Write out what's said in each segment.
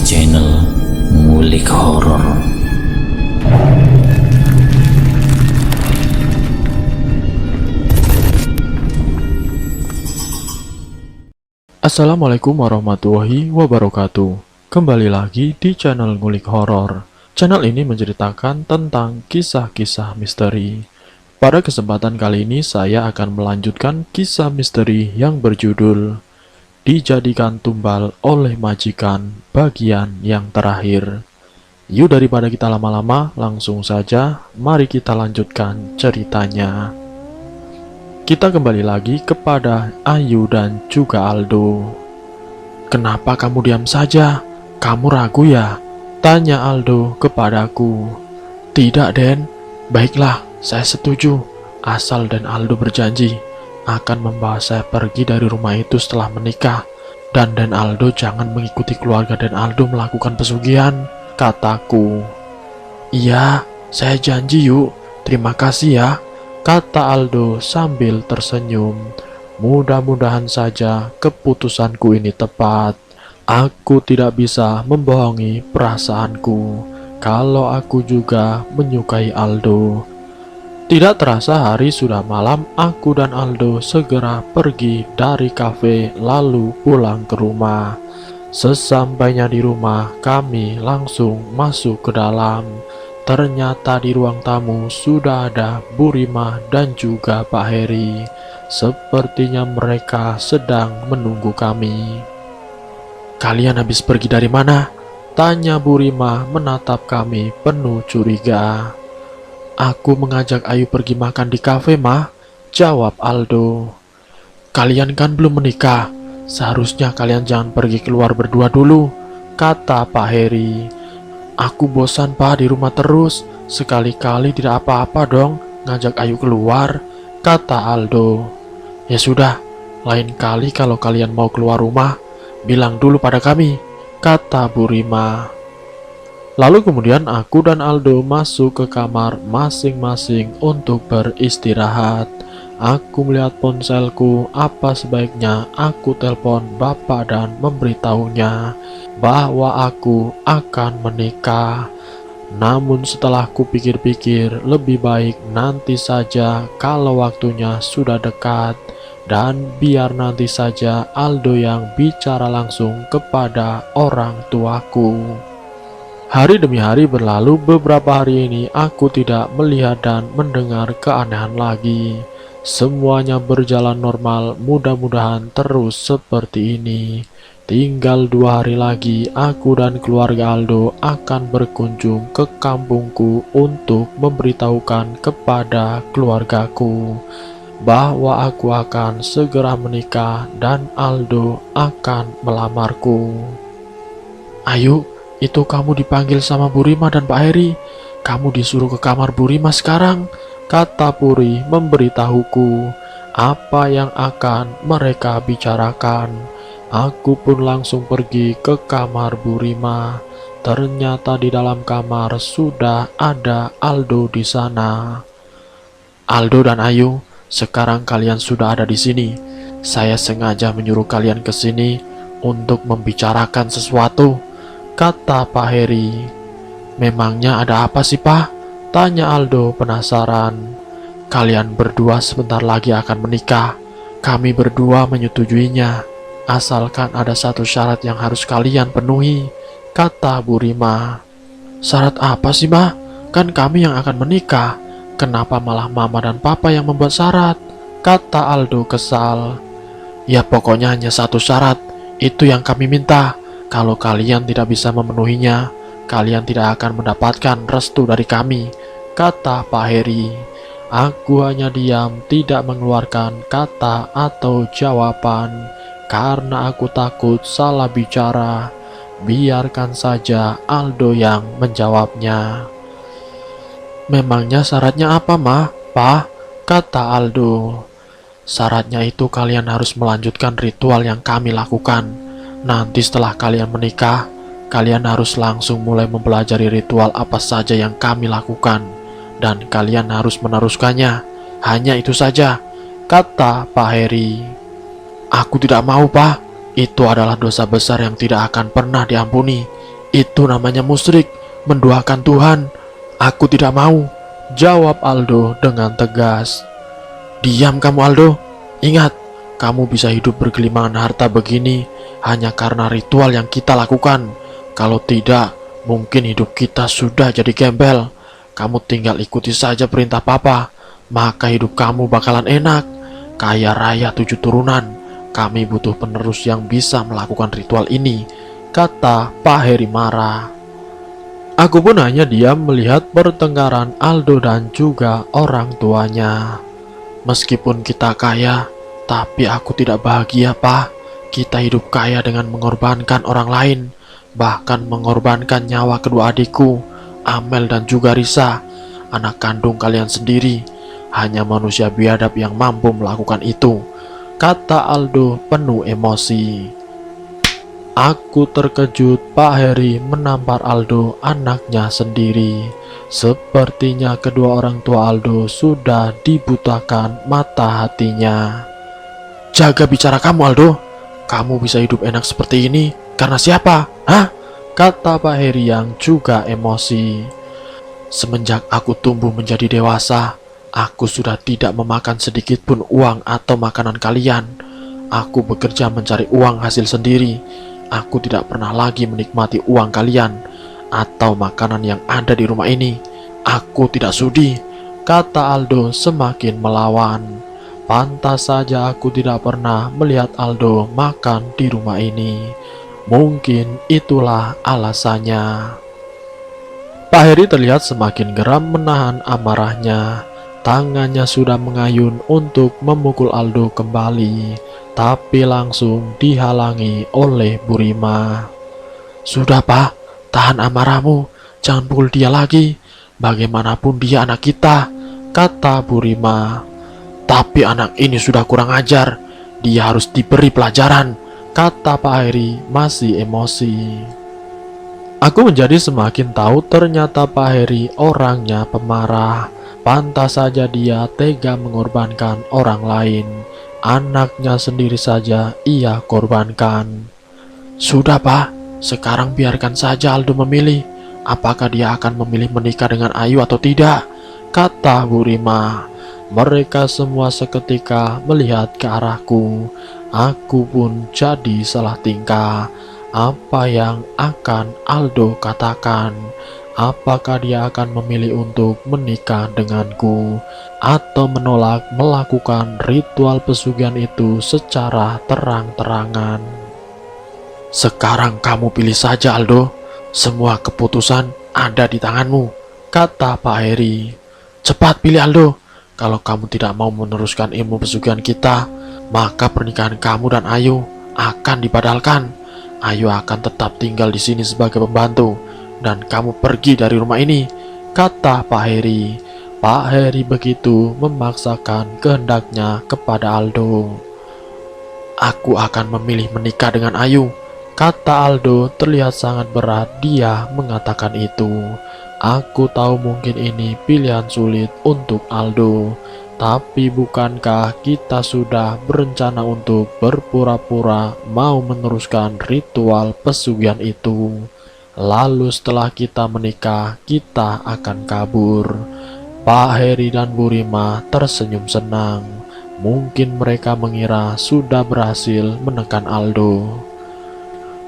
channel Ngulik Horor. Assalamualaikum warahmatullahi wabarakatuh. Kembali lagi di channel Ngulik Horor. Channel ini menceritakan tentang kisah-kisah misteri. Pada kesempatan kali ini saya akan melanjutkan kisah misteri yang berjudul Dijadikan Tumbal oleh Majikan bagian yang terakhir. Yuk, daripada kita lama-lama, langsung saja mari kita lanjutkan ceritanya. Kita kembali lagi kepada Ayu dan juga Aldo. "Kenapa kamu diam saja? Kamu ragu ya?" tanya Aldo kepadaku. "Tidak, Den. Baiklah, saya setuju. Asal Den Aldo berjanji akan membawa saya pergi dari rumah itu setelah menikah. Dan Den Aldo jangan mengikuti keluarga Den Aldo melakukan pesugihan," kataku. "Iya, saya janji yuk. Terima kasih ya," kata Aldo sambil tersenyum. Mudah-mudahan saja keputusanku ini tepat. Aku tidak bisa membohongi perasaanku kalau aku juga menyukai Aldo. Tidak terasa hari sudah malam, aku dan Aldo segera pergi dari kafe lalu pulang ke rumah. Sesampainya di rumah, kami langsung masuk ke dalam. Ternyata di ruang tamu sudah ada Bu Rima dan juga Pak Heri. Sepertinya mereka sedang menunggu kami. "Kalian habis pergi dari mana?" tanya Bu Rima menatap kami penuh curiga. "Aku mengajak Ayu pergi makan di kafe, Mah," jawab Aldo. "Kalian kan belum menikah. Seharusnya kalian jangan pergi keluar berdua dulu," kata Pak Heri. "Aku bosan, Pak, di rumah terus. Sekali-kali tidak apa-apa dong ngajak Ayu keluar," kata Aldo. "Ya sudah, lain kali kalau kalian mau keluar rumah, bilang dulu pada kami," kata Bu Rima. Lalu kemudian aku dan Aldo masuk ke kamar masing-masing untuk beristirahat. Aku melihat ponselku, apa sebaiknya aku telepon bapak dan memberitahunya bahwa aku akan menikah. Namun setelah kupikir-pikir, lebih baik nanti saja kalau waktunya sudah dekat. Dan biar nanti saja Aldo yang bicara langsung kepada orang tuaku. Hari demi hari berlalu, beberapa hari ini aku tidak melihat dan mendengar keanehan lagi. Semuanya berjalan normal, mudah-mudahan terus seperti ini. Tinggal 2 hari lagi, aku dan keluarga Aldo akan berkunjung ke kampungku untuk memberitahukan kepada keluargaku bahwa aku akan segera menikah dan Aldo akan melamarku. "Ayu, itu kamu dipanggil sama Bu Rima dan Pak Heri. Kamu disuruh ke kamar Bu Rima sekarang," kata Puri memberitahuku apa yang akan mereka bicarakan. Aku pun langsung pergi ke kamar Bu Rima. Ternyata di dalam kamar sudah ada Aldo di sana. "Aldo dan Ayu, sekarang kalian sudah ada di sini. Saya sengaja menyuruh kalian ke sini untuk membicarakan sesuatu," kata Pak Heri. "Memangnya ada apa sih, Pak?" tanya Aldo penasaran. "Kalian berdua sebentar lagi akan menikah. Kami berdua menyetujuinya. Asalkan ada satu syarat yang harus kalian penuhi," kata Bu Rima. "Syarat apa sih, Ma? Kan kami yang akan menikah. Kenapa malah Mama dan Papa yang membuat syarat?" kata Aldo kesal. "Ya pokoknya hanya satu syarat. Itu yang kami minta. Kalau kalian tidak bisa memenuhinya, kalian tidak akan mendapatkan restu dari kami," kata Pak Heri. Aku hanya diam, tidak mengeluarkan kata atau jawaban, karena aku takut salah bicara. Biarkan saja Aldo yang menjawabnya. "Memangnya syaratnya apa, Ma? Pak?" kata Aldo. "Syaratnya itu kalian harus melanjutkan ritual yang kami lakukan. Nanti setelah kalian menikah, kalian harus langsung mulai mempelajari ritual apa saja yang kami lakukan. Dan kalian harus meneruskannya. Hanya itu saja," kata Pak Heri. "Aku tidak mau, Pak. Itu adalah dosa besar yang tidak akan pernah diampuni. Itu namanya musyrik, menduakan Tuhan. Aku tidak mau, jawab Aldo dengan tegas. Diam kamu Aldo, ingat, kamu bisa hidup bergelimangan harta begini hanya karena ritual yang kita lakukan. Kalau tidak, mungkin hidup kita sudah jadi gembel. Kamu tinggal ikuti saja perintah papa, maka hidup kamu bakalan enak, kaya raya 7 turunan. Kami butuh penerus yang bisa melakukan ritual ini, kata Pak Heri marah. Aku pun hanya diam melihat pertengkaran Aldo dan juga orang tuanya. Meskipun kita kaya, tapi aku tidak bahagia, Pak. Kita hidup kaya dengan mengorbankan orang lain, bahkan mengorbankan nyawa kedua adikku, Amel dan juga Risa, anak kandung kalian sendiri. Hanya manusia biadab yang mampu melakukan itu, kata Aldo penuh emosi. Aku terkejut Pak Heri menampar Aldo, anaknya sendiri. Sepertinya kedua orang tua Aldo sudah dibutakan mata hatinya. Jaga bicara kamu Aldo. Kamu bisa hidup enak seperti ini karena siapa? Hah? Kata Pak Heri yang juga emosi. Semenjak aku tumbuh menjadi dewasa, aku sudah tidak memakan sedikit pun uang atau makanan kalian. Aku bekerja mencari uang hasil sendiri. Aku tidak pernah lagi menikmati uang kalian atau makanan yang ada di rumah ini. Aku tidak sudi, kata Aldo semakin melawan. Pantas saja aku tidak pernah melihat Aldo makan di rumah ini. Mungkin itulah alasannya. Pak Heri terlihat semakin geram menahan amarahnya. Tangannya sudah mengayun untuk memukul Aldo kembali, tapi langsung dihalangi oleh Bu Rima. Sudah Pak, tahan amarahmu, jangan pukul dia lagi. Bagaimanapun dia anak kita, kata Bu Rima. Tapi anak ini sudah kurang ajar, dia harus diberi pelajaran, kata Pak Heri masih emosi. Aku menjadi semakin tahu ternyata Pak Heri orangnya pemarah. Pantas saja dia tega mengorbankan orang lain. Anaknya sendiri saja ia korbankan. Sudah Pak, sekarang biarkan saja Aldo memilih. Apakah dia akan memilih menikah dengan Ayu atau tidak? Kata Bu Rima. Mereka semua seketika melihat ke arahku. Aku pun jadi salah tingkah. Apa yang akan Aldo katakan? Apakah dia akan memilih untuk menikah denganku atau menolak melakukan ritual pesugihan itu secara terang-terangan? Sekarang kamu pilih saja Aldo. Semua keputusan ada di tanganmu, kata Pak Heri. Cepat pilih Aldo. Kalau kamu tidak mau meneruskan ilmu pesugihan kita, maka pernikahan kamu dan Ayu akan dibatalkan. Ayu akan tetap tinggal di sini sebagai pembantu, dan kamu pergi dari rumah ini, kata Pak Heri. Pak Heri begitu memaksakan kehendaknya kepada Aldo. Aku akan memilih menikah dengan Ayu, kata Aldo terlihat sangat berat dia mengatakan itu. Aku tahu mungkin ini pilihan sulit untuk Aldo, tapi bukankah kita sudah berencana untuk berpura-pura mau meneruskan ritual pesugihan itu? Lalu setelah kita menikah, kita akan kabur. Pak Heri dan Bu Rima tersenyum senang. Mungkin mereka mengira sudah berhasil menekan Aldo.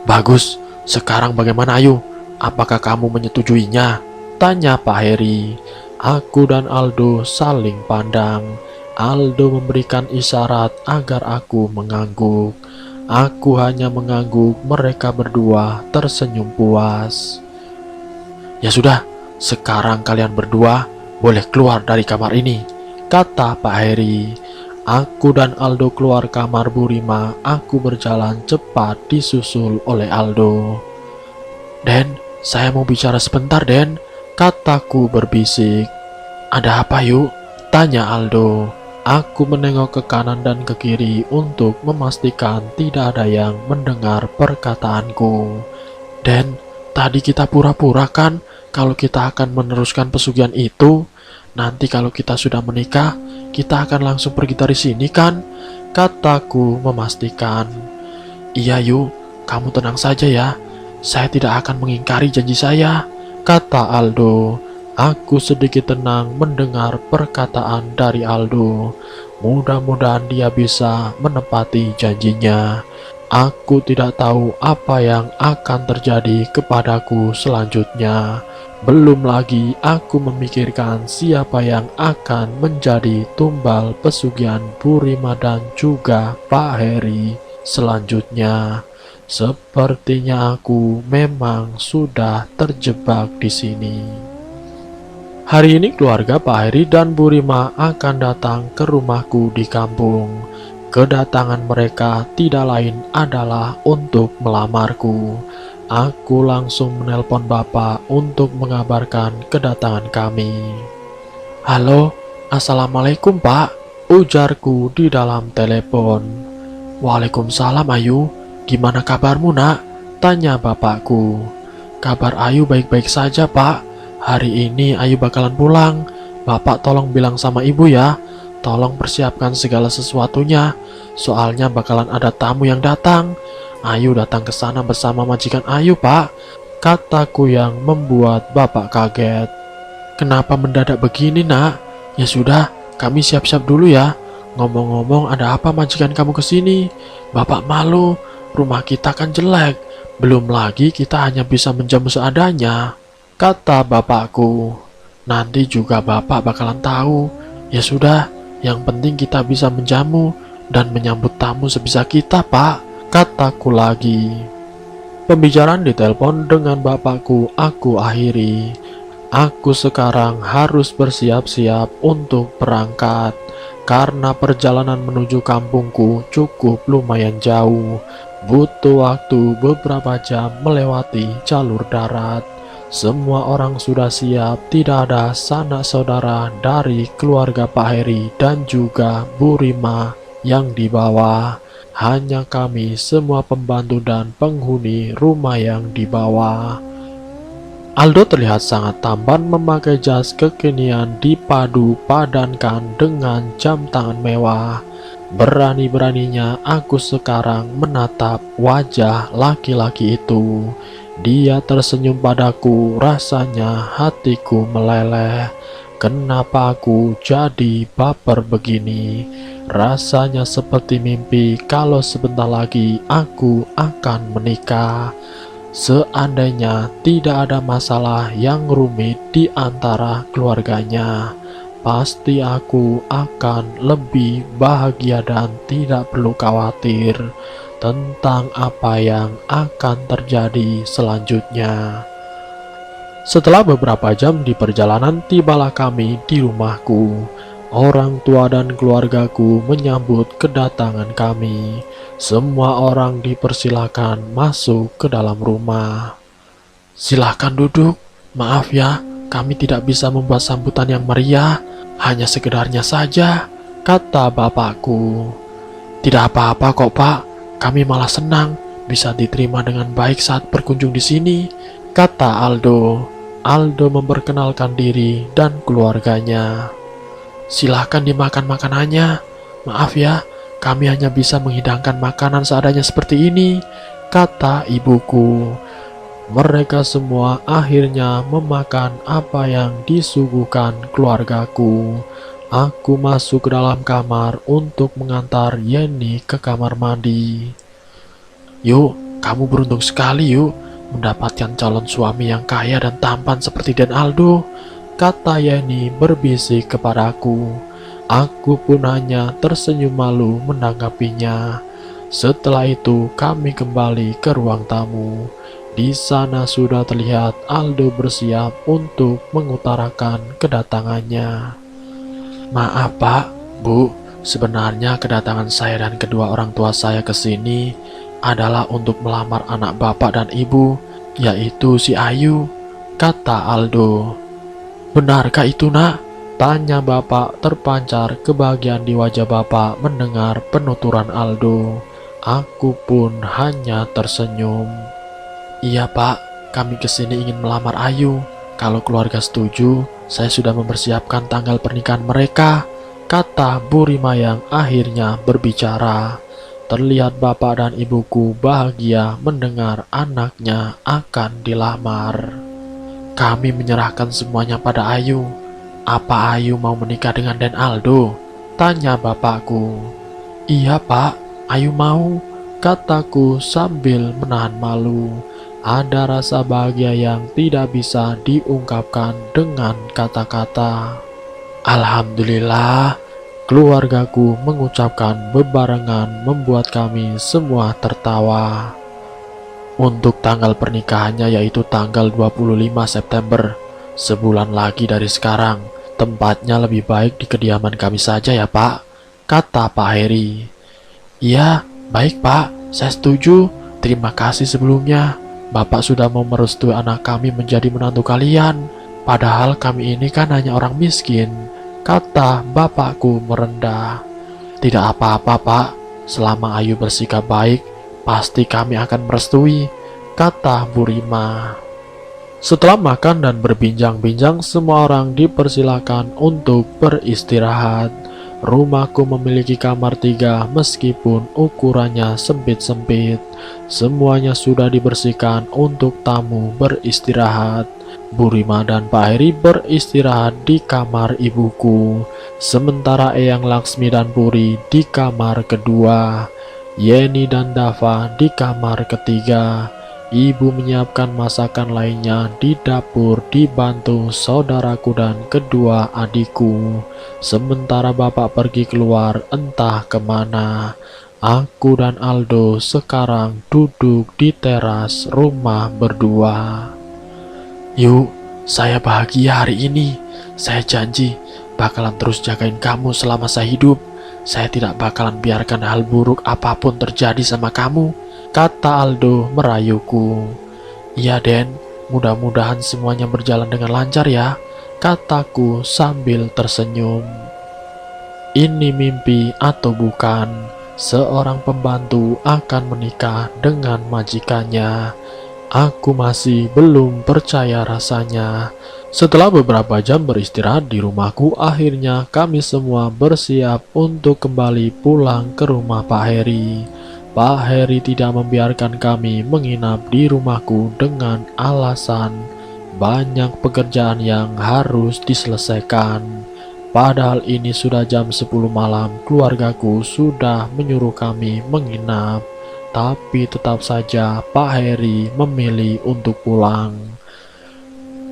Bagus, sekarang bagaimana Ayu? Apakah kamu menyetujuinya? Tanya Pak Heri. Aku dan Aldo saling pandang. Aldo memberikan isyarat agar aku mengangguk. Aku hanya mengangguk, mereka berdua tersenyum puas. Ya sudah, sekarang kalian berdua boleh keluar dari kamar ini, kata Pak Heri. Aku dan Aldo keluar kamar Bu Rima. Aku berjalan cepat disusul oleh Aldo. Den, saya mau bicara sebentar Den, kataku berbisik. Ada apa yuk? Tanya Aldo. Aku menengok ke kanan dan ke kiri untuk memastikan tidak ada yang mendengar perkataanku. Den, tadi kita pura-pura kan kalau kita akan meneruskan pesugihan itu. Nanti kalau kita sudah menikah, kita akan langsung pergi dari sini kan? Kataku memastikan. Iya yuk, kamu tenang saja ya. Saya tidak akan mengingkari janji saya, kata Aldo. Aku sedikit tenang mendengar perkataan dari Aldo. Mudah-mudahan dia bisa menepati janjinya. Aku tidak tahu apa yang akan terjadi kepadaku selanjutnya. Belum lagi aku memikirkan siapa yang akan menjadi tumbal pesugihan Bu Rima dan juga Pak Heri selanjutnya. Sepertinya aku memang sudah terjebak di sini. Hari ini keluarga Pak Heri dan Bu Rima akan datang ke rumahku di kampung. Kedatangan mereka tidak lain adalah untuk melamarku. Aku langsung menelpon Bapak untuk mengabarkan kedatangan kami. Halo, Assalamualaikum Pak, ujarku di dalam telepon. Waalaikumsalam Ayu, gimana kabarmu nak? Tanya bapakku. Kabar Ayu baik-baik saja Pak. Hari ini Ayu bakalan pulang. Bapak tolong bilang sama ibu ya. Tolong persiapkan segala sesuatunya. Soalnya bakalan ada tamu yang datang. Ayu datang ke sana bersama majikan Ayu, Pak. Kataku yang membuat bapak kaget. Kenapa mendadak begini, nak? Ya sudah, kami siap-siap dulu ya. Ngomong-ngomong, ada apa majikan kamu kesini? Bapak malu, rumah kita kan jelek. Belum lagi kita hanya bisa menjamu seadanya. Kata bapakku, nanti juga bapak bakalan tahu. Ya sudah, yang penting kita bisa menjamu dan menyambut tamu sebisa kita, Pak. Kataku lagi. Pembicaraan di telepon dengan bapakku aku akhiri. Aku sekarang harus bersiap-siap untuk berangkat. Karena perjalanan menuju kampungku cukup lumayan jauh. Butuh waktu beberapa jam melewati jalur darat. Semua orang sudah siap, tidak ada sanak saudara dari keluarga Pak Heri dan juga Bu Rima yang dibawa. Hanya kami semua pembantu dan penghuni rumah yang dibawa. Aldo terlihat sangat tampan memakai jas kekinian dipadu padankan dengan jam tangan mewah. Berani-beraninya aku sekarang menatap wajah laki-laki itu. Dia tersenyum padaku, rasanya hatiku meleleh. Kenapa aku jadi baper begini? Rasanya seperti mimpi kalau sebentar lagi aku akan menikah. Seandainya tidak ada masalah yang rumit di antara keluarganya, pasti aku akan lebih bahagia dan tidak perlu khawatir tentang apa yang akan terjadi selanjutnya. Setelah beberapa jam di perjalanan, tibalah kami di rumahku. Orang tua dan keluargaku menyambut kedatangan kami. Semua orang dipersilakan masuk ke dalam rumah. Silahkan duduk. Maaf ya, kami tidak bisa membuat sambutan yang meriah. Hanya sekedarnya saja, kata bapakku. Tidak apa-apa kok Pak. Kami malah senang bisa diterima dengan baik saat berkunjung di sini, kata Aldo. Aldo memperkenalkan diri dan keluarganya. Silahkan dimakan makanannya. Maaf ya, kami hanya bisa menghidangkan makanan seadanya seperti ini, kata ibuku. Mereka semua akhirnya memakan apa yang disuguhkan keluargaku. Aku masuk ke dalam kamar untuk mengantar Yeni ke kamar mandi. Yuk, kamu beruntung sekali yuk, mendapatkan calon suami yang kaya dan tampan seperti Den Aldo, kata Yeni berbisik kepadaku. Aku pun hanya tersenyum malu menanggapinya. Setelah itu kami kembali ke ruang tamu. Di sana sudah terlihat Aldo bersiap untuk mengutarakan kedatangannya. Maaf Pak, Bu, sebenarnya kedatangan saya dan kedua orang tua saya ke sini adalah untuk melamar anak bapak dan ibu, yaitu si Ayu, kata Aldo. Benarkah itu nak? Tanya bapak terpancar kebahagiaan di wajah bapak mendengar penuturan Aldo. Aku pun hanya tersenyum. Iya pak, kami kesini ingin melamar Ayu. Kalau keluarga setuju, saya sudah mempersiapkan tanggal pernikahan mereka, kata Bu Rima yang akhirnya berbicara. Terlihat bapak dan ibuku bahagia mendengar anaknya akan dilamar. Kami menyerahkan semuanya pada Ayu. Apa Ayu mau menikah dengan Den Aldo? Tanya bapakku. Iya pak, Ayu mau, kataku sambil menahan malu. Ada rasa bahagia yang tidak bisa diungkapkan dengan kata-kata. Alhamdulillah, keluargaku mengucapkan bebarengan membuat kami semua tertawa. Untuk tanggal pernikahannya yaitu tanggal 25 September, sebulan lagi dari sekarang. Tempatnya lebih baik di kediaman kami saja ya pak, kata Pak Heri. Iya, baik pak, saya setuju. Terima kasih sebelumnya. Bapak sudah mau merestui anak kami menjadi menantu kalian. Padahal kami ini kan hanya orang miskin, kata bapakku merendah. Tidak apa-apa pak, selama Ayu bersikap baik, pasti kami akan merestui, kata Bu Rima. Setelah makan dan berbincang-bincang, semua orang dipersilakan untuk beristirahat. Rumahku memiliki kamar 3 meskipun ukurannya sempit-sempit. Semuanya sudah dibersihkan untuk tamu beristirahat. Bu Rima dan Pak Heri beristirahat di kamar ibuku, sementara Eyang Laksmi dan Puri di kamar kedua. Yeni dan Dava di kamar ketiga. Ibu menyiapkan masakan lainnya di dapur dibantu saudaraku dan kedua adikku. Sementara bapak pergi keluar entah kemana. Aku dan Aldo sekarang duduk di teras rumah berdua. Yuk, saya bahagia hari ini. Saya janji bakalan terus jagain kamu selama saya hidup. Saya tidak bakalan biarkan hal buruk apapun terjadi sama kamu, kata Aldo merayuku. Iya Den, mudah-mudahan semuanya berjalan dengan lancar ya, kataku sambil tersenyum. Ini mimpi atau bukan? Seorang pembantu akan menikah dengan majikannya. Aku masih belum percaya rasanya. Setelah beberapa jam beristirahat di rumahku, akhirnya kami semua bersiap untuk kembali pulang ke rumah Pak Heri. Pak Heri tidak membiarkan kami menginap di rumahku dengan alasan banyak pekerjaan yang harus diselesaikan. Padahal ini sudah jam 10 malam, keluargaku sudah menyuruh kami menginap. Tapi tetap saja Pak Heri memilih untuk pulang.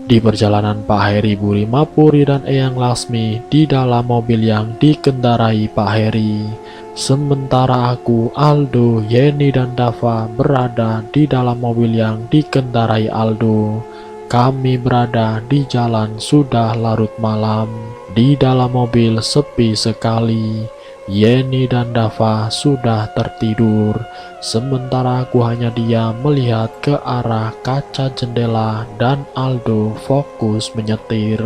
Di perjalanan Pak Heri, Bu Rima, Puri, dan Eyang Laksmi di dalam mobil yang dikendarai Pak Heri. Sementara aku, Aldo, Yeni, dan Dava berada di dalam mobil yang dikendarai Aldo. Kami berada di jalan sudah larut malam. Di dalam mobil sepi sekali. Yeni dan Dava sudah tertidur, sementara aku hanya diam melihat ke arah kaca jendela dan Aldo fokus menyetir.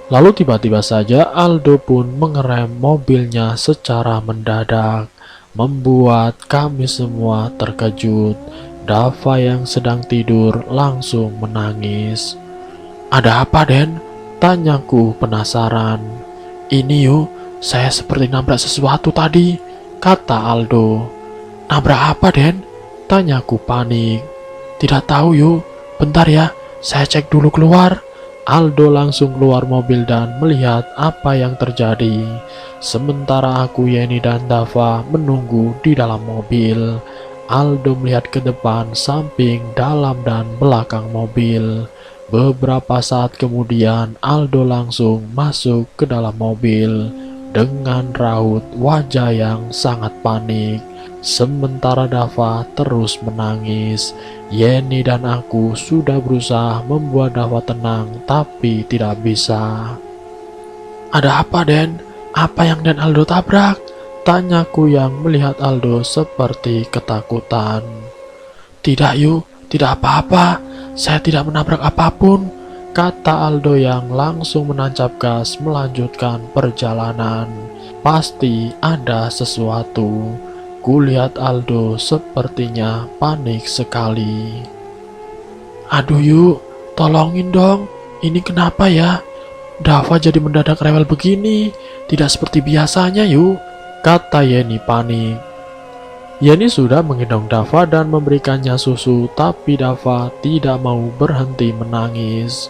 Lalu tiba-tiba saja Aldo pun mengerem mobilnya secara mendadak, membuat kami semua terkejut. Dava yang sedang tidur langsung menangis. Ada apa Den? Tanyaku penasaran. Ini yuk, saya seperti nabrak sesuatu tadi, kata Aldo. Nabrak apa Den? Tanyaku panik. Tidak tahu yuk, bentar ya, saya cek dulu keluar. Aldo langsung keluar mobil dan melihat apa yang terjadi. Sementara aku, Yeni, dan Dava menunggu di dalam mobil. Aldo melihat ke depan, samping, dalam, dan belakang mobil. Beberapa saat kemudian Aldo langsung masuk ke dalam mobil dengan raut wajah yang sangat panik. Sementara Dava terus menangis. Yeni dan aku sudah berusaha membuat Dava tenang, tapi tidak bisa. Ada apa Den? Apa yang Den Aldo tabrak? Tanyaku yang melihat Aldo seperti ketakutan. Tidak yuk, tidak apa-apa. Saya tidak menabrak apapun, kata Aldo yang langsung menancap gas melanjutkan perjalanan. Pasti ada sesuatu. Kulihat Aldo sepertinya panik sekali. Aduh yuk, tolongin dong. Ini kenapa ya? Dava jadi mendadak rewel begini. Tidak seperti biasanya yuk, kata Yeni panik. Yeni sudah menggendong Dava dan memberikannya susu, tapi Dava tidak mau berhenti menangis.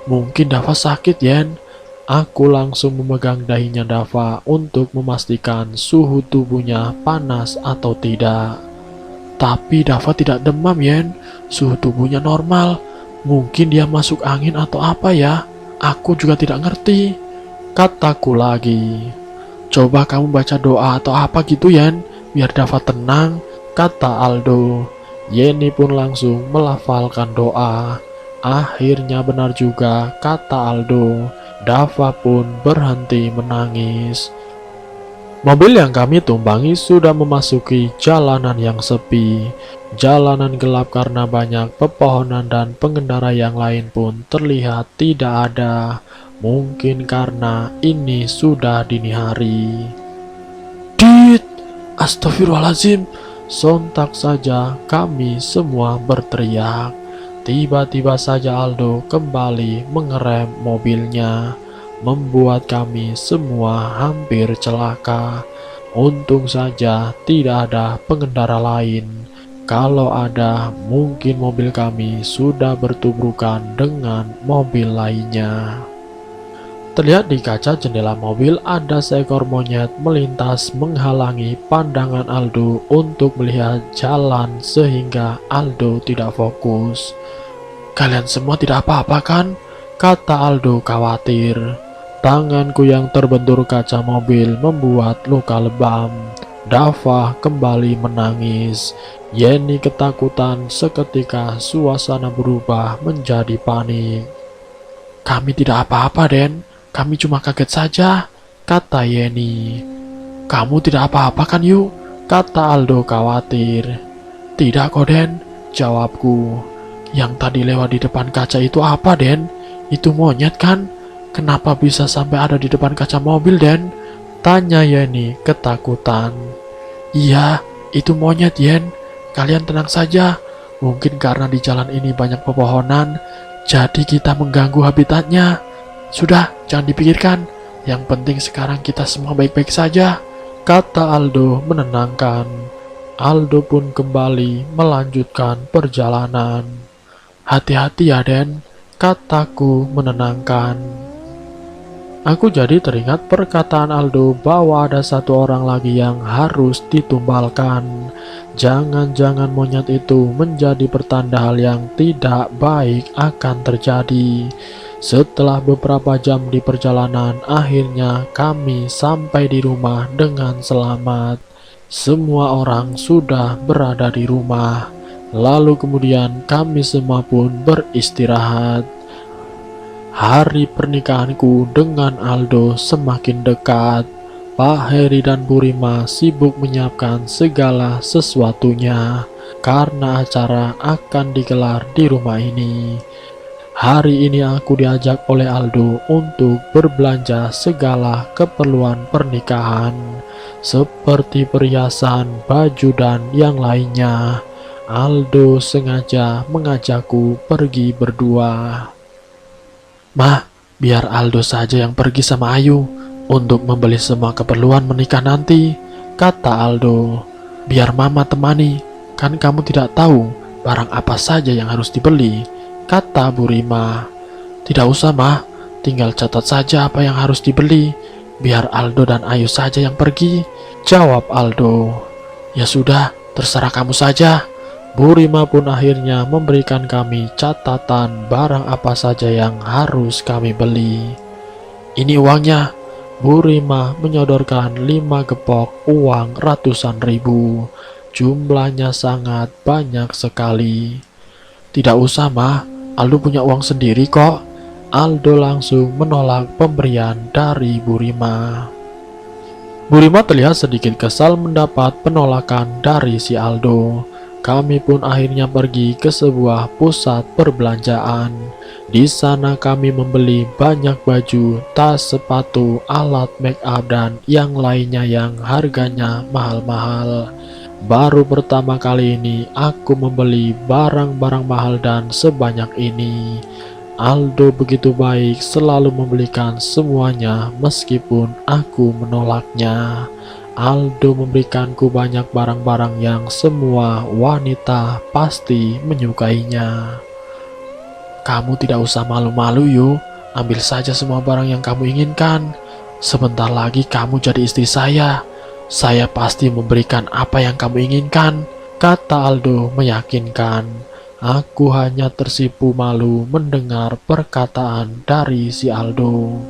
Mungkin Dava sakit, Yen. Aku langsung memegang dahinya Dava untuk memastikan suhu tubuhnya panas atau tidak. Tapi Dava tidak demam, Yen. Suhu tubuhnya normal. Mungkin dia masuk angin atau apa ya? Aku juga tidak ngerti. Kataku lagi. Coba kamu baca doa atau apa gitu, Yen. Biar Dava tenang, kata Aldo. Yeni pun langsung melafalkan doa. Akhirnya benar juga, kata Aldo. Dava pun berhenti menangis. Mobil yang kami tumpangi sudah memasuki jalanan yang sepi. Jalanan gelap karena banyak pepohonan dan pengendara yang lain pun terlihat tidak ada. Mungkin karena ini sudah dini hari. Dit! Astagfirullahaladzim! Sontak saja kami semua berteriak. Tiba-tiba saja Aldo kembali mengerem mobilnya, membuat kami semua hampir celaka. Untung saja tidak ada pengendara lain. Kalau ada, mungkin mobil kami sudah bertuburkan dengan mobil lainnya. Terlihat di kaca jendela mobil ada seekor monyet melintas menghalangi pandangan Aldo untuk melihat jalan sehingga Aldo tidak fokus. Kalian semua tidak apa-apa kan? Kata Aldo khawatir. Tanganku yang terbentur kaca mobil membuat luka lebam. Dava kembali menangis. Yeni ketakutan, seketika suasana berubah menjadi panik. Kami tidak apa-apa, Den. Kami cuma kaget saja, kata Yeni. Kamu tidak apa-apa kan, Yu? Kata Aldo khawatir. Tidak kok, Den, jawabku. Yang tadi lewat di depan kaca itu apa, Den? Itu monyet kan? Kenapa bisa sampai ada di depan kaca mobil, Den? Tanya Yeni ketakutan. Iya, itu monyet, Yen. Kalian tenang saja. Mungkin karena di jalan ini banyak pepohonan, jadi kita mengganggu habitatnya. Sudah, jangan dipikirkan. Yang penting sekarang kita semua baik-baik saja, kata Aldo menenangkan. Aldo pun kembali melanjutkan perjalanan. Hati-hati ya, Den, kataku menenangkan. Aku jadi teringat perkataan Aldo bahwa ada satu orang lagi yang harus ditumbalkan. Jangan-jangan monyet itu menjadi pertanda hal yang tidak baik akan terjadi. Setelah beberapa jam di perjalanan, akhirnya kami sampai di rumah dengan selamat. Semua orang sudah berada di rumah. Lalu kemudian kami semua pun beristirahat. Hari pernikahanku dengan Aldo semakin dekat. Pak Heri dan Bu Rima sibuk menyiapkan segala sesuatunya karena acara akan digelar di rumah ini. Hari ini aku diajak oleh Aldo untuk berbelanja segala keperluan pernikahan seperti perhiasan, baju, dan yang lainnya. Aldo sengaja mengajakku pergi berdua. Mah, biar Aldo saja yang pergi sama Ayu untuk membeli semua keperluan menikah nanti, kata Aldo. Biar Mama temani, kan kamu tidak tahu barang apa saja yang harus dibeli, kata Bu Rima. Tidak usah, Mah, tinggal catat saja apa yang harus dibeli. Biar Aldo dan Ayu saja yang pergi, jawab Aldo. Ya sudah, terserah kamu saja. Bu Rima pun akhirnya memberikan kami catatan barang apa saja yang harus kami beli. Ini uangnya. Bu Rima menyodorkan 5 gepok uang ratusan ribu. Jumlahnya sangat banyak sekali. Tidak usah, Mah. Aldo punya uang sendiri kok. Aldo langsung menolak pemberian dari Bu Rima. Bu Rima terlihat sedikit kesal mendapat penolakan dari si Aldo. Kami pun akhirnya pergi ke sebuah pusat perbelanjaan. Di sana kami membeli banyak baju, tas, sepatu, alat make up, dan yang lainnya yang harganya mahal-mahal. Baru pertama kali ini aku membeli barang-barang mahal dan sebanyak ini. Aldo begitu baik, selalu membelikan semuanya meskipun aku menolaknya. Aldo memberikanku banyak barang-barang yang semua wanita pasti menyukainya. Kamu tidak usah malu-malu yuk, ambil saja semua barang yang kamu inginkan. Sebentar lagi kamu jadi istri saya. Saya pasti memberikan apa yang kamu inginkan, kata Aldo meyakinkan. Aku hanya tersipu malu mendengar perkataan dari si Aldo.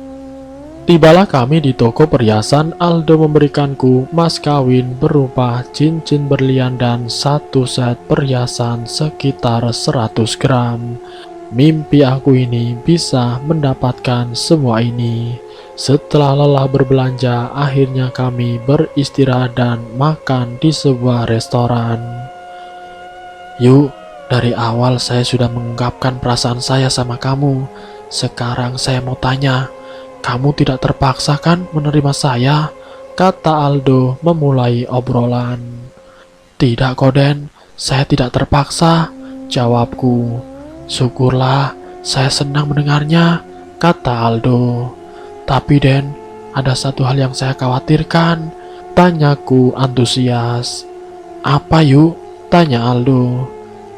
Tibalah kami di toko perhiasan. Aldo memberikanku mas kawin berupa cincin berlian dan satu set perhiasan sekitar 100 gram. Mimpi aku ini bisa mendapatkan semua ini. Setelah lelah berbelanja, akhirnya kami beristirahat dan makan di sebuah restoran. Yuk, dari awal saya sudah mengungkapkan perasaan saya sama kamu. Sekarang saya mau tanya, kamu tidak terpaksa kan menerima saya? Kata Aldo memulai obrolan. Tidak kok Den, saya tidak terpaksa, jawabku. Syukurlah, saya senang mendengarnya, kata Aldo. Tapi Den, ada satu hal yang saya khawatirkan, tanyaku antusias. Apa yuk? Tanya Aldo.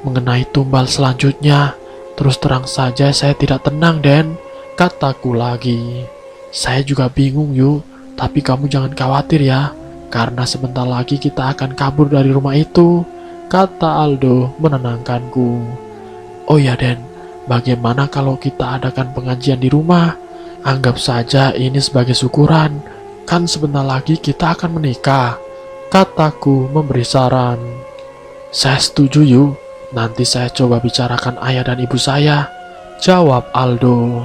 Mengenai tumbal selanjutnya, terus terang saja saya tidak tenang Den, kataku lagi. Saya juga bingung yuk, tapi kamu jangan khawatir ya, karena sebentar lagi kita akan kabur dari rumah itu, kata Aldo menenangkanku. Oh ya Den, bagaimana kalau kita adakan pengajian di rumah? Anggap saja ini sebagai syukuran, kan sebentar lagi kita akan menikah, kataku memberi saran. Saya setuju yuk, nanti saya coba bicarakan ayah dan ibu saya, jawab Aldo.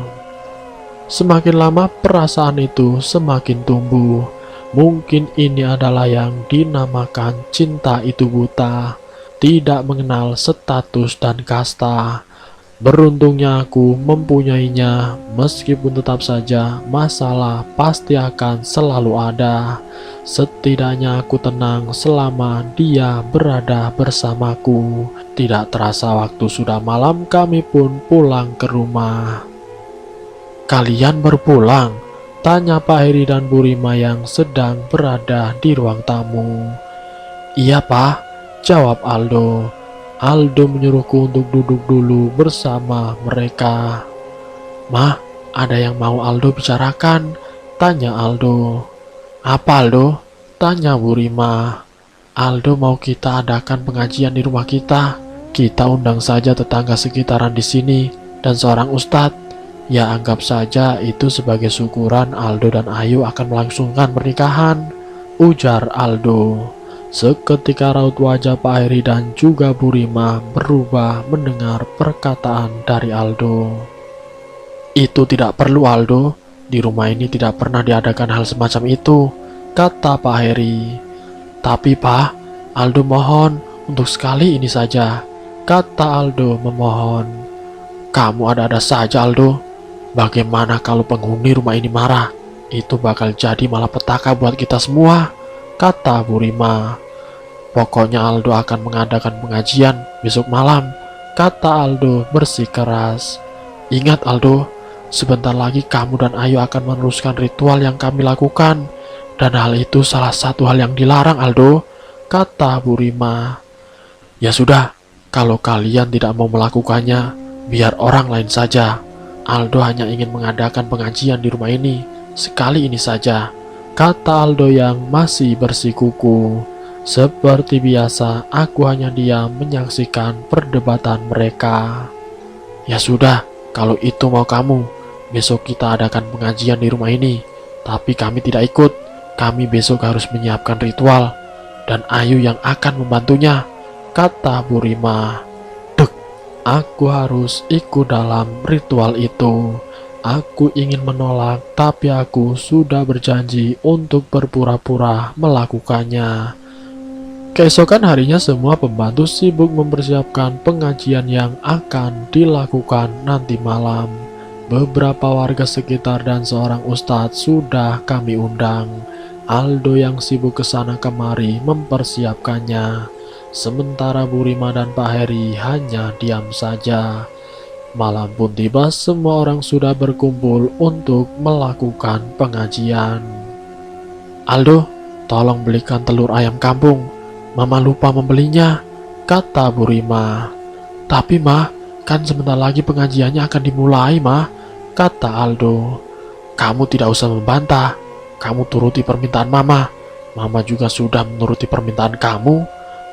Semakin lama perasaan itu semakin tumbuh. Mungkin ini adalah yang dinamakan cinta itu buta, tidak mengenal status dan kasta. Beruntungnya aku mempunyainya, meskipun tetap saja masalah pasti akan selalu ada. Setidaknya aku tenang selama dia berada bersamaku. Tidak terasa waktu sudah malam, kami pun pulang ke rumah. Kalian berpulang? Tanya Pak Heri dan Bu Rima yang sedang berada di ruang tamu. Iya Pak, jawab Aldo. Aldo menyuruhku untuk duduk dulu bersama mereka. Mah, ada yang mau Aldo bicarakan? Tanya Aldo. Apa Aldo? Tanya Bu Rima. Aldo mau kita adakan pengajian di rumah kita. Kita undang saja tetangga sekitaran di sini dan seorang ustadz. Ya anggap saja itu sebagai syukuran Aldo dan Ayu akan melangsungkan pernikahan, ujar Aldo. Seketika raut wajah Pak Heri dan juga Bu Rima berubah mendengar perkataan dari Aldo. Itu tidak perlu Aldo, di rumah ini tidak pernah diadakan hal semacam itu, kata Pak Heri. Tapi Pak, Aldo mohon untuk sekali ini saja, kata Aldo memohon. Kamu ada-ada saja Aldo. Bagaimana kalau penghuni rumah ini marah? Itu bakal jadi malapetaka buat kita semua, kata Bu Rima. Pokoknya Aldo akan mengadakan pengajian besok malam, kata Aldo bersikeras. Ingat Aldo, sebentar lagi kamu dan Ayu akan meneruskan ritual yang kami lakukan, dan hal itu salah satu hal yang dilarang Aldo, kata Bu Rima. Ya sudah, kalau kalian tidak mau melakukannya, biar orang lain saja. Aldo hanya ingin mengadakan pengajian di rumah ini, sekali ini saja, kata Aldo yang masih bersikuku. Seperti biasa, aku hanya diam menyaksikan perdebatan mereka. Ya sudah, kalau itu mau kamu, besok kita adakan pengajian di rumah ini, tapi kami tidak ikut. Kami besok harus menyiapkan ritual, dan Ayu yang akan membantunya, kata Bu Rima. Aku harus ikut dalam ritual itu. Aku ingin menolak, tapi aku sudah berjanji untuk berpura-pura melakukannya. Keesokan harinya semua pembantu sibuk mempersiapkan pengajian yang akan dilakukan nanti malam. Beberapa warga sekitar dan seorang ustadz sudah kami undang. Aldo yang sibuk kesana kemari mempersiapkannya. Sementara Bu Rima dan Pak Heri hanya diam saja. Malam pun tiba, semua orang sudah berkumpul untuk melakukan pengajian. Aldo, tolong belikan telur ayam kampung. Mama lupa membelinya, kata Bu Rima. Tapi Ma, kan sebentar lagi pengajiannya akan dimulai Ma, kata Aldo. Kamu tidak usah membantah, kamu turuti permintaan Mama. Mama juga sudah menuruti permintaan kamu,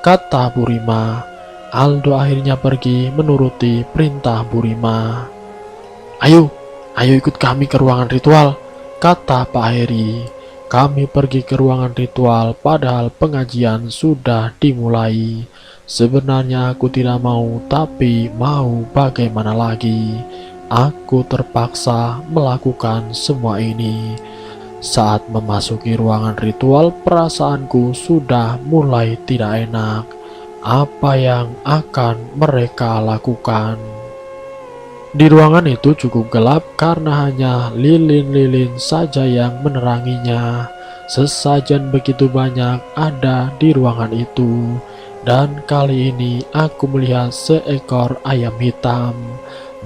kata Bu Rima. Aldo akhirnya pergi menuruti perintah Bu Rima. Ayo ikut kami ke ruangan ritual, kata Pak Heri. Kami pergi ke ruangan ritual padahal pengajian sudah dimulai. Sebenarnya aku tidak mau, tapi mau bagaimana lagi. Aku terpaksa melakukan semua ini. Saat memasuki ruangan ritual, perasaanku sudah mulai tidak enak. Apa yang akan mereka lakukan? Di ruangan itu cukup gelap karena hanya lilin-lilin saja yang meneranginya. Sesajen begitu banyak ada di ruangan itu. Dan kali ini aku melihat seekor ayam hitam.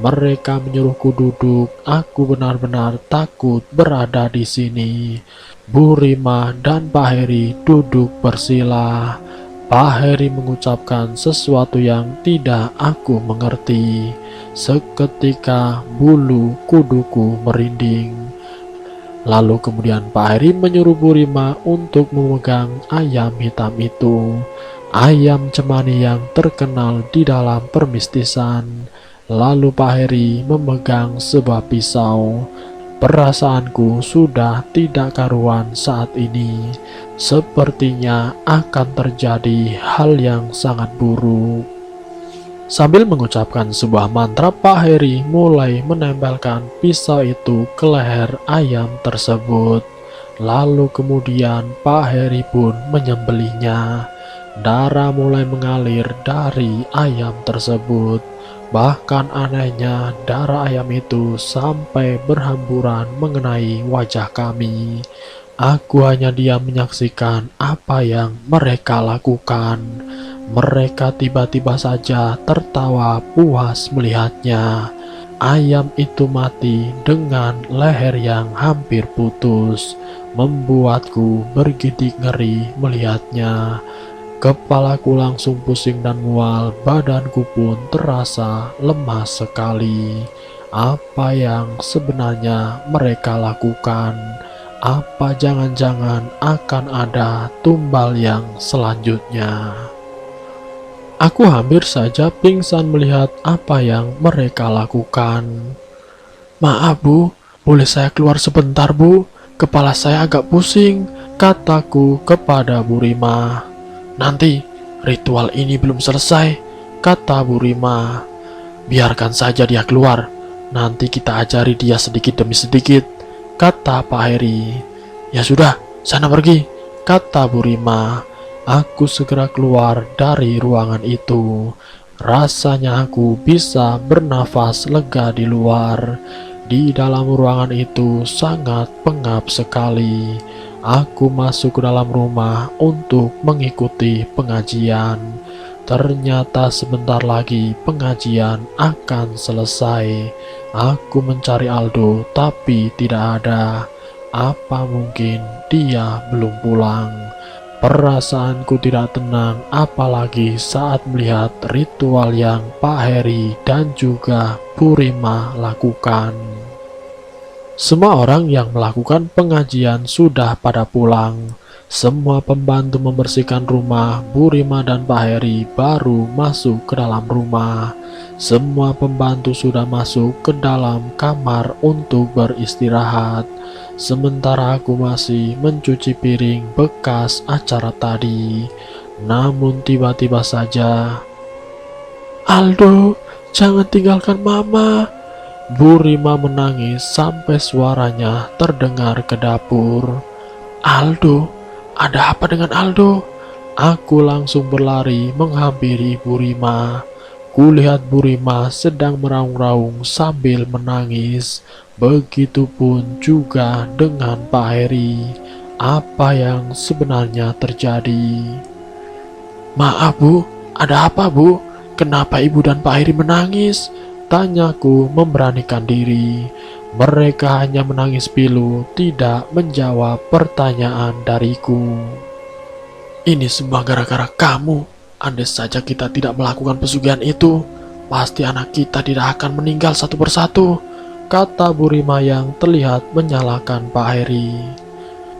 Mereka menyuruhku duduk. Aku benar-benar takut berada di sini. Bu Rima dan Pak Heri duduk bersila. Pak Heri mengucapkan sesuatu yang tidak aku mengerti. Seketika bulu kuduku merinding. Lalu kemudian Pak Heri menyuruh Bu Rima untuk memegang ayam hitam itu. Ayam cemani yang terkenal di dalam permistisan. Lalu Pak Heri memegang sebuah pisau. Perasaanku sudah tidak karuan saat ini. Sepertinya akan terjadi hal yang sangat buruk. Sambil mengucapkan sebuah mantra, Pak Heri mulai menempelkan pisau itu ke leher ayam tersebut. Lalu kemudian Pak Heri pun menyembelihnya. Darah mulai mengalir dari ayam tersebut. Bahkan anehnya darah ayam itu sampai berhamburan mengenai wajah kami. Aku hanya diam menyaksikan apa yang mereka lakukan. Mereka tiba-tiba saja tertawa puas melihatnya. Ayam itu mati dengan leher yang hampir putus, membuatku bergidik ngeri melihatnya. Kepalaku langsung pusing dan mual, badanku pun terasa lemas sekali. Apa yang sebenarnya mereka lakukan? Apa jangan-jangan akan ada tumbal yang selanjutnya? Aku hampir saja pingsan melihat apa yang mereka lakukan. Maaf Bu, boleh saya keluar sebentar Bu? Kepala saya agak pusing, kataku kepada Bu Rima. Nanti, ritual ini belum selesai, kata Bu Rima. Biarkan saja dia keluar, nanti kita ajari dia sedikit demi sedikit, kata Pak Heri. Ya sudah, sana pergi, kata Bu Rima. Aku segera keluar dari ruangan itu. Rasanya aku bisa bernafas lega di luar. Di dalam ruangan itu sangat pengap sekali. Aku masuk ke dalam rumah untuk mengikuti pengajian. Ternyata sebentar lagi pengajian akan selesai. Aku mencari Aldo tapi tidak ada. Apa mungkin dia belum pulang? Perasaanku tidak tenang apalagi saat melihat ritual yang Pak Heri dan juga Bu Rima lakukan. Semua orang yang melakukan pengajian sudah pada pulang. Semua pembantu membersihkan rumah. Bu Rima dan Pak Heri baru masuk ke dalam rumah. Semua pembantu sudah masuk ke dalam kamar untuk beristirahat. Sementara aku masih mencuci piring bekas acara tadi. Namun tiba-tiba saja, Aldo, jangan tinggalkan Mama. Bu Rima menangis sampai suaranya terdengar ke dapur. Aldo, ada apa dengan Aldo? Aku langsung berlari menghampiri Bu Rima. Kulihat Bu Rima sedang meraung-raung sambil menangis. Begitupun juga dengan Pak Heri. Apa yang sebenarnya terjadi? Maaf Bu, ada apa Bu? Kenapa Ibu dan Pak Heri menangis? Tanyaku memberanikan diri. Mereka hanya menangis pilu, tidak menjawab pertanyaan dariku. Ini semua gara-gara kamu. Andai saja kita tidak melakukan pesugihan itu, pasti anak kita tidak akan meninggal satu persatu, kata Bu Rima yang terlihat menyalahkan Pak Heri.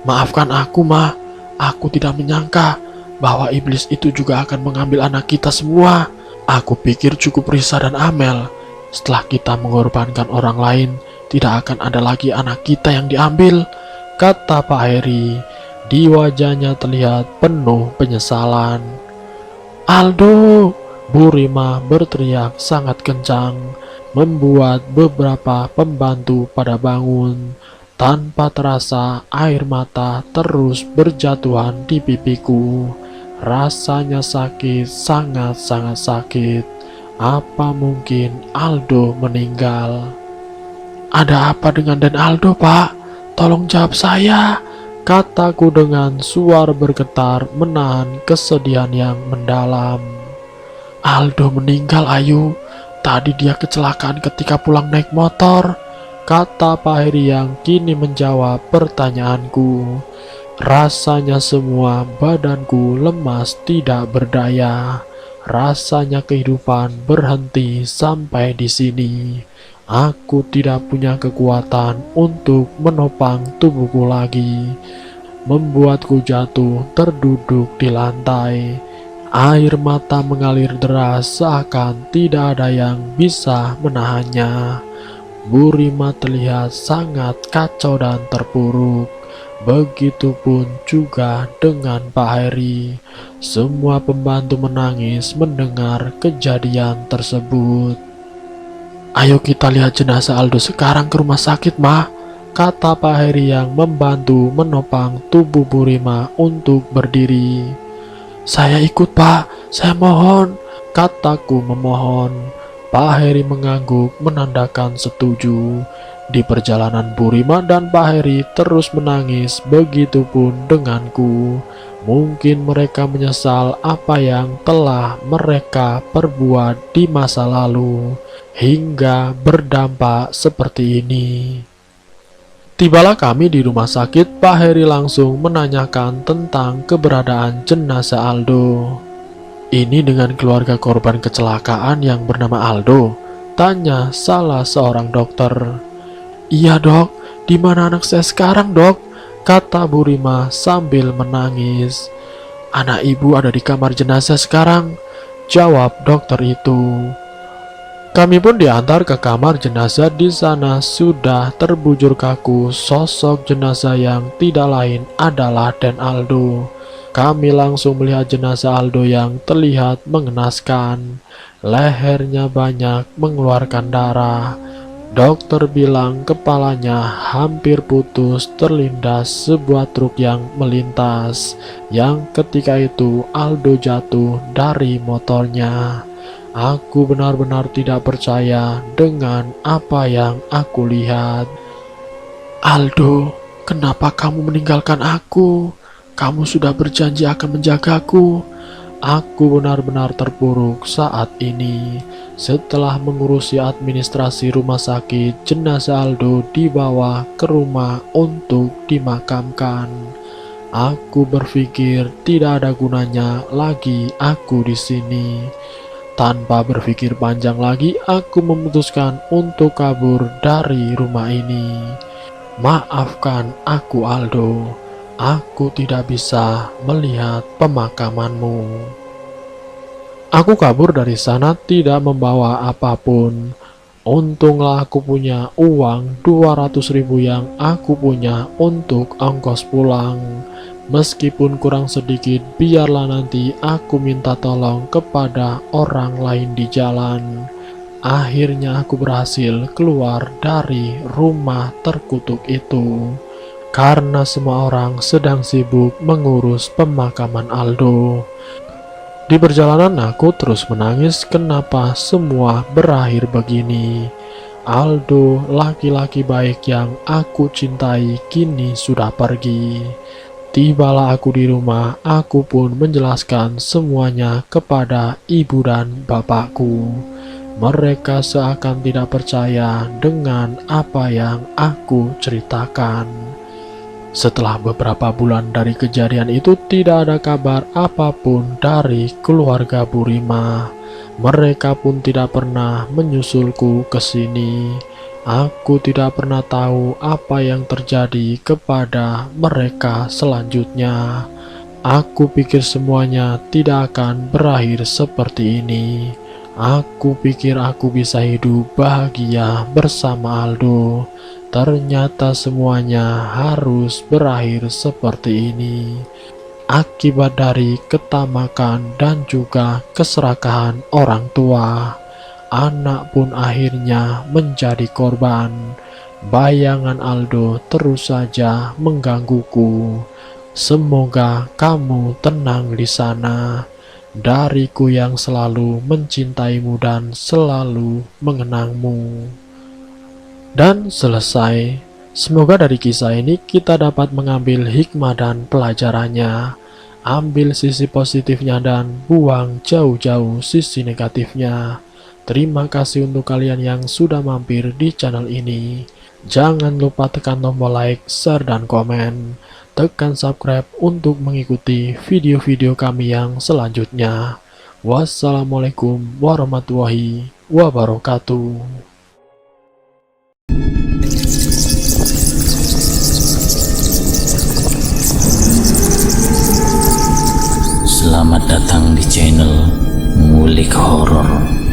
Maafkan aku, Ma. Aku tidak menyangka bahwa iblis itu juga akan mengambil anak kita semua. Aku pikir cukup Risa dan Amel. Setelah kita mengorbankan orang lain, tidak akan ada lagi anak kita yang diambil, kata Pak Heri. Di wajahnya terlihat penuh penyesalan. Aldo! Bu Rima berteriak sangat kencang, membuat beberapa pembantu pada bangun. Tanpa terasa, air mata terus berjatuhan di pipiku. Rasanya sakit, sangat-sangat sakit. Apa mungkin Aldo meninggal? Ada apa dengan Dan Aldo, Pak? Tolong jawab saya, kataku dengan suara bergetar menahan kesedihan yang mendalam. Aldo meninggal, Ayu. Tadi dia kecelakaan ketika pulang naik motor, kata Pak Heri yang kini menjawab pertanyaanku. Rasanya semua badanku lemas tidak berdaya. Rasanya kehidupan berhenti sampai di sini. Aku tidak punya kekuatan untuk menopang tubuhku lagi, membuatku jatuh terduduk di lantai. Air mata mengalir deras seakan tidak ada yang bisa menahannya. Bu Rima terlihat sangat kacau dan terpuruk. Begitupun juga dengan Pak Heri. Semua pembantu menangis mendengar kejadian tersebut. Ayo kita lihat jenazah Aldo sekarang ke rumah sakit, Ma, kata Pak Heri yang membantu menopang tubuh Bu Rima untuk berdiri. Saya ikut, Pak, saya mohon, kataku memohon. Pak Heri mengangguk menandakan setuju. Di perjalanan Bu Rima dan Pak Heri terus menangis, begitupun denganku. Mungkin mereka menyesal apa yang telah mereka perbuat di masa lalu, hingga berdampak seperti ini. Tibalah kami di rumah sakit. Pak Heri langsung menanyakan tentang keberadaan jenazah Aldo. Ini dengan keluarga korban kecelakaan yang bernama Aldo, tanya salah seorang dokter. Iya, Dok. Di mana anak saya sekarang, Dok? Kata Bu Rima sambil menangis. Anak ibu ada di kamar jenazah sekarang, jawab dokter itu. Kami pun diantar ke kamar jenazah. Di sana sudah terbujur kaku sosok jenazah yang tidak lain adalah Dan Aldo. Kami langsung melihat jenazah Aldo yang terlihat mengenaskan. Lehernya banyak mengeluarkan darah. Dokter bilang kepalanya hampir putus terlindas sebuah truk yang melintas, yang ketika itu Aldo jatuh dari motornya. Aku benar-benar tidak percaya dengan apa yang aku lihat. Aldo, kenapa kamu meninggalkan aku? Kamu sudah berjanji akan menjagaku. Aku benar-benar terpuruk saat ini. Setelah mengurusi administrasi rumah sakit, jenazah Aldo dibawa ke rumah untuk dimakamkan. Aku berpikir tidak ada gunanya lagi aku di sini. Tanpa berpikir panjang lagi, aku memutuskan untuk kabur dari rumah ini. Maafkan aku, Aldo. Aku tidak bisa melihat pemakamanmu. Aku kabur dari sana tidak membawa apapun. Untunglah aku punya uang 200.000 yang aku punya untuk ongkos pulang. Meskipun kurang sedikit, biarlah nanti aku minta tolong kepada orang lain di jalan. Akhirnya aku berhasil keluar dari rumah terkutuk itu, karena semua orang sedang sibuk mengurus pemakaman Aldo. Di perjalanan aku terus menangis, kenapa semua berakhir begini. Aldo, laki-laki baik yang aku cintai, kini sudah pergi. Tibalah aku di rumah, aku pun menjelaskan semuanya kepada ibu dan bapakku. Mereka seakan tidak percaya dengan apa yang aku ceritakan. Setelah beberapa bulan dari kejadian itu, tidak ada kabar apapun dari keluarga Burima. Mereka pun tidak pernah menyusulku ke sini. Aku tidak pernah tahu apa yang terjadi kepada mereka selanjutnya. Aku pikir semuanya tidak akan berakhir seperti ini. Aku pikir aku bisa hidup bahagia bersama Aldo. Ternyata semuanya harus berakhir seperti ini. Akibat dari ketamakan dan juga keserakahan orang tua, anak pun akhirnya menjadi korban. Bayangan Aldo terus saja menggangguku. Semoga kamu tenang di sana. Dariku yang selalu mencintaimu dan selalu mengenangmu. Dan selesai. Semoga dari kisah ini kita dapat mengambil hikmah dan pelajarannya. Ambil sisi positifnya dan buang jauh-jauh sisi negatifnya. Terima kasih untuk kalian yang sudah mampir di channel ini. Jangan lupa tekan tombol like, share, dan komen. Tekan subscribe untuk mengikuti video-video kami yang selanjutnya. Wassalamualaikum warahmatullahi wabarakatuh. Selamat datang di channel Ngulik Horor.